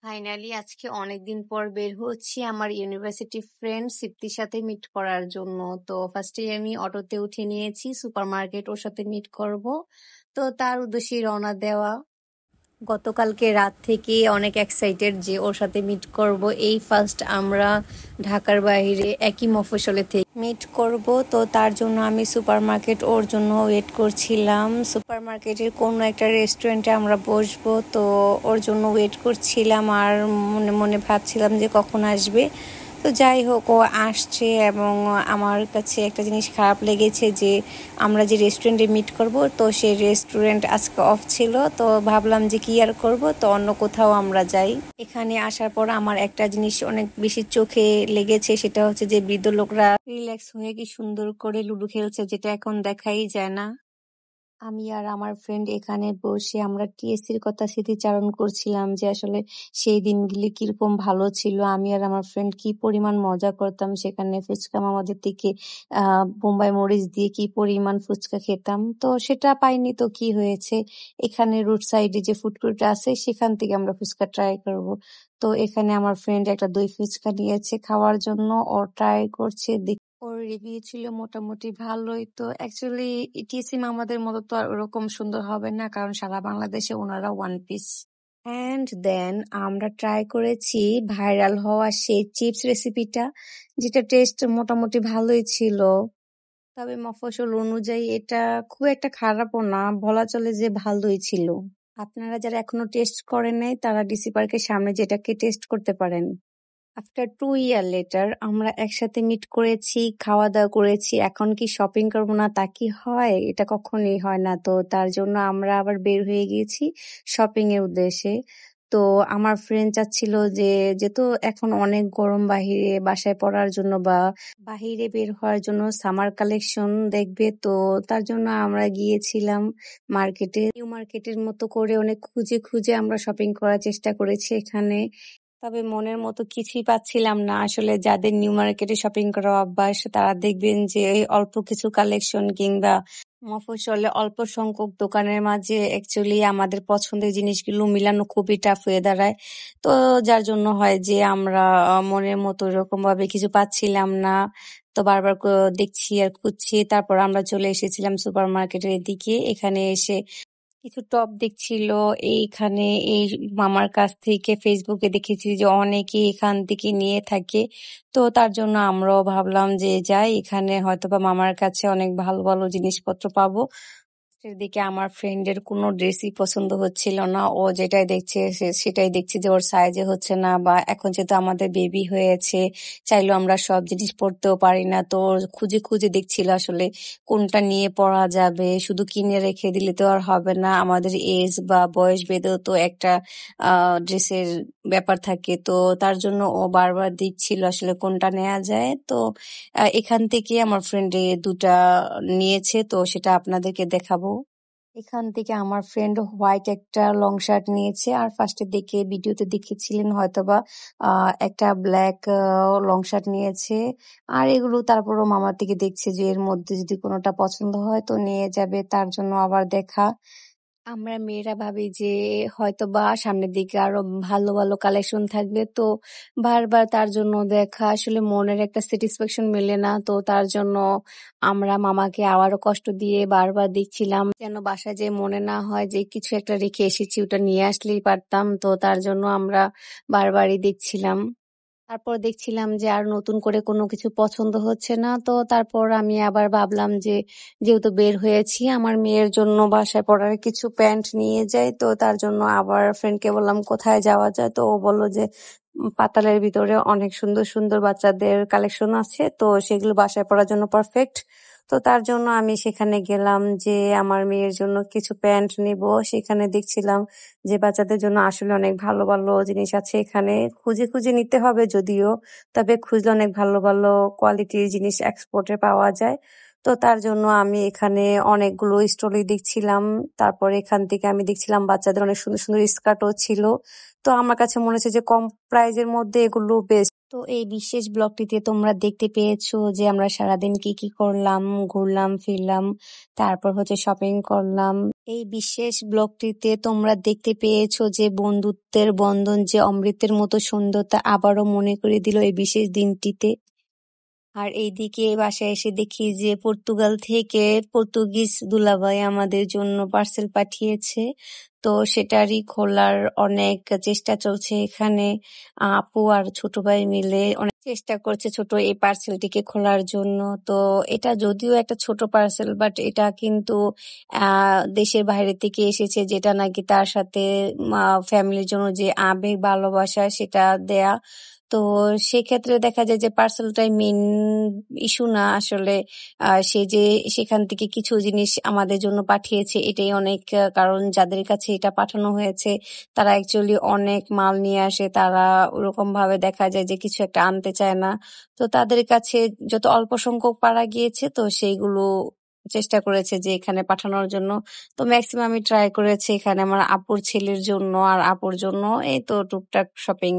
Finally আজকে অনেকদিন পর বের হচ্ছি আমার ইউনিভার্সিটি ফ্রেন্ড সিপ্তির সাথে মিট করার জন্য। তো ফার্স্টে আমি অটোতে উঠে নিয়েছি সুপারমার্কেট ওর সাথে মিট করব। তো তার উদ্দেশ্যে রওনা দেওয়া। গতকালকে রাত থেকে অনেক এক্সাইটেড যে ওর সাথে মিট করব। এই ফার্স্ট আমরা ঢাকার বাইরে একই মফস্বলে থেকে মিট করব। তো তার জন্য আমি সুপারমার্কেট ওর জন্য ওয়েট করছিলাম। সুপারমার্কেটের কোনো একটা রেস্টুরেন্টে আমরা বসবো, তো ওর জন্য ওয়েট করছিলাম আর মনে মনে ভাবছিলাম যে কখন আসবে। তো যাই হোক, ও আসছে এবং আমার কাছে একটা জিনিস খারাপ লেগেছে যে আমরা যে রেস্টুরেন্টে মিট করব, তো সেই রেস্টুরেন্ট আজকে অফ ছিল। তো ভাবলাম যে কি আর করব, তো অন্য কোথাও আমরা যাই। এখানে আসার পর আমার একটা জিনিস অনেক বেশি চোখে লেগেছে, সেটা হচ্ছে যে বৃদ্ধ লোকরা রিল্যাক্স হয়ে কি সুন্দর করে লুডো খেলছে, যেটা এখন দেখাই যায় না। আমি আর আমার ফ্রেন্ড এখানে বসে আমরা টিএসসির কথা স্মৃতিচারণ করছিলাম যে আসলে সেই দিনগুলি কিরকম ভালো ছিল। আমি আর আমার ফ্রেন্ড কি পরিমাণ মজা করতাম সেখানে। ফুচকা মামাদের থেকে বোম্বাই মরিচ দিয়ে কি পরিমাণ ফুচকা খেতাম। তো সেটা পাইনি তো কি হয়েছে, এখানে রোড সাইডে যে ফুড কোর্ট আছে সেখান থেকে আমরা ফুচকা ট্রাই করব। তো এখানে আমার ফ্রেন্ড একটা দই ফুচকা নিয়েছে খাওয়ার জন্য, ও ট্রাই করছে। ওর রিভিউ ছিল মোটামুটি ভালোই। তো অ্যাকচুয়ালি টিএসসি মামাদের মতো তো আর ওরকম সুন্দর হবে না, কারণ সারা বাংলাদেশে ওনারা ওয়ান পিস। অ্যান্ড দেন আমরা ট্রাই করেছি ভাইরাল হওয়া সেই চিপস রেসিপিটা, যেটা টেস্ট মোটামুটি ভালোই ছিল। তবে মফস্বল অনুযায়ী এটা খুব একটা খারাপও না, বলা চলে যে ভালোই ছিল। আপনারা যারা এখনো টেস্ট করেন নাই তারা ডিসি পার্কের সামনে যেটাকে টেস্ট করতে পারেন। আফটার 2 ইয়ার লেটার আমরা একসাথে মিট করেছি, খাওয়া দাওয়া করেছি। এখন কি শপিং করবো না তা কি হয়? এটা কখনোই হয় না। তো তার জন্য আমরা আবার বের হয়ে গিয়েছি শপিং এর উদ্দেশ্যে। তো আমার ফ্রেন্ড চাচ্ছিল যে যেহেতু এখন অনেক গরম বাহিরে, বাসায় পড়ার জন্য বা বাহিরে বের হওয়ার জন্য সামার কালেকশন দেখবে। তো তার জন্য আমরা গিয়েছিলাম মার্কেটে। নিউ মার্কেটের মতো করে অনেক খুঁজে খুঁজে আমরা শপিং করার চেষ্টা করেছি এখানে। তবে মনের মতো কিছুই পাচ্ছিলাম না। আসলে যাদের নিউ মার্কেটে শপিং করা অভ্যাস তারা দেখবেন যে এই অল্প কিছু কালেকশন কিংবা মফস্বলে অল্প সংখ্যক দোকানের মাঝে অ্যাকচুয়ালি আমাদের পছন্দের জিনিসগুলো মিলানো খুবই টাফ হয়ে দাঁড়ায়। তো যার জন্য হয় যে আমরা মনের মতো এরকম ভাবে কিছু পাচ্ছিলাম না। তো বারবার দেখছি আর খুঁজছি। তারপর আমরা চলে এসেছিলাম সুপার মার্কেটের দিকে। এখানে এসে কিছু টপ দেখছিল এইখানে। এই মামার কাছ থেকে ফেসবুকে দেখেছি যে অনেকে এখান থেকে নিয়ে থাকে। তো তার জন্য আমরাও ভাবলাম যে যাই, এখানে হয়তোবা মামার কাছে অনেক ভালো ভালো জিনিসপত্র পাবো। এর দিকে আমার ফ্রেন্ডের কোনো ড্রেসই পছন্দ হচ্ছিল না। ও যেটাই দেখছে সেটাই দেখছে যে ওর সাইজে হচ্ছে না, বা এখন যেহেতু আমাদের বেবি হয়েছে চাইলেও আমরা সব জিনিস পরতেও পারি না। তো ও খুঁজে খুঁজে দেখছিল আসলে কোনটা নিয়ে পরা যাবে। শুধু কিনে রেখে দিলে তো আর হবে না, আমাদের এজ বা বয়স ভেদেও তো একটা ড্রেসের ব্যাপার থাকে। তো তার জন্য ও বারবার দেখছিল আসলে কোনটা নেওয়া যায়। তো এখান থেকে আমার ফ্রেন্ড দুটা নিয়েছে, তো সেটা আপনাদেরকে দেখাবো। এখান থেকে আমার ফ্রেন্ড হোয়াইট একটা লং শার্ট নিয়েছে, আর ফার্স্টে দেখে ভিডিওতে দেখেছিলেন হয়তোবা একটা ব্ল্যাক লং শার্ট নিয়েছে। আর এগুলো তারপরও মামা থেকে দেখছে যে এর মধ্যে যদি কোনোটা পছন্দ হয় তো নিয়ে যাবে, তার জন্য আবার দেখা। আমরা মেয়েরা ভাবি যে হয়তোবা সামনের দিকে আরো ভালো ভালো কালেকশন থাকবে, তো বারবার তার জন্য দেখা। আসলে মনের একটা স্যাটিসফ্যাকশন মেলে না। তো তার জন্য আমরা মামাকে আবারও কষ্ট দিয়ে বারবার দেখছিলাম যেন বাসায় যে মনে না হয় যে কিছু একটা রেখে এসেছি, ওটা নিয়ে আসলেই পারতাম। তো তার জন্য আমরা বারবারই দেখছিলাম। তারপর দেখছিলাম যে আর নতুন করে কোনো কিছু পছন্দ হচ্ছে না। তো তারপর আমি আবার ভাবলাম যে যেহেতু বের হয়েছি আমার মেয়ের জন্য বাসায় পরার কিছু প্যান্ট নিয়ে যাই। তো তার জন্য আবার ফ্রেন্ডকে বললাম কোথায় যাওয়া যায়। তো ও বললো যে পাতালের ভিতরে অনেক সুন্দর সুন্দর বাচ্চাদের কালেকশন আছে, তো সেগুলো বাসায় পরার জন্য পারফেক্ট। তো তার জন্য আমি সেখানে গেলাম যে আমার মেয়ের জন্য কিছু প্যান্ট নিব। সেখানে দেখছিলাম যে বাচ্চাদের জন্য আসলে অনেক ভালো ভালো জিনিস আছে এখানে। খুঁজে খুঁজে নিতে হবে যদিও, তবে খুঁজলে অনেক ভালো ভালো কোয়ালিটির জিনিস এক্সপোর্টে পাওয়া যায়। তো তার জন্য আমি এখানে অনেকগুলো স্টলই দেখছিলাম। তারপর এখান থেকে আমি দেখছিলাম বাচ্চাদের অনেক সুন্দর সুন্দর স্কার্টও ছিল। তো আমার কাছে মনে হচ্ছে যে কম প্রাইজের মধ্যে এগুলো বেস্ট। তো তো এই বিশেষ ব্লগটিতে তোমরা দেখতে পেয়েছো যে আমরা সারাদিন কি কি করলাম, ঘুরলাম ফিরলাম, তারপর হচ্ছে শপিং করলাম। এই বিশেষ ব্লগটিতে তোমরা দেখতে পেয়েছো যে বন্ধুত্বের বন্ধন যে অমৃতের মতো সুন্দর তা আবারও মনে করে দিল এই বিশেষ দিনটিতে। আর এইদিকে বাসায় এসে দেখি যে পর্তুগাল থেকে পর্তুগিজ দুলাভাই আমাদের জন্য পার্সেল পাঠিয়েছে। তো সেটারই খোলার অনেক চেষ্টা চলছে এখানে। আপু আর ছোট ভাই মিলে অনেক চেষ্টা করছে ছোট এই পার্সেলটিকে খোলার জন্য। তো এটা যদিও একটা ছোট পার্সেল, বাট এটা কিন্তু দেশের বাইরে থেকে এসেছে, যেটা নাকি তার সাথে ফ্যামিলির জন্য যে আবেগ ভালোবাসা সেটা দেয়া। তো সেক্ষেত্রে দেখা যায় যে পার্সেলটাই মেইন ইস্যু না আসলে। সে যে সেখান থেকে কিছু জিনিস আমাদের জন্য পাঠিয়েছে এটাই অনেক। কারণ যাদের কাছে এটা পাঠানো হয়েছে তারা অ্যাকচুয়ালি অনেক মাল নিয়ে আসে, তারা ওরকম ভাবে দেখা যায় যে কিছু একটা আনতে চায় না। তো তাদের কাছে যত অল্প সংখ্যক পারা গিয়েছে তো সেইগুলো চেষ্টা করেছে যে এখানে পাঠানোর জন্য। তো ম্যাক্সিমাম আমি ট্রাই করেছি এখানে আমার আপুর ছেলের জন্য আর আপুর জন্য এই তো টুকটাক শপিং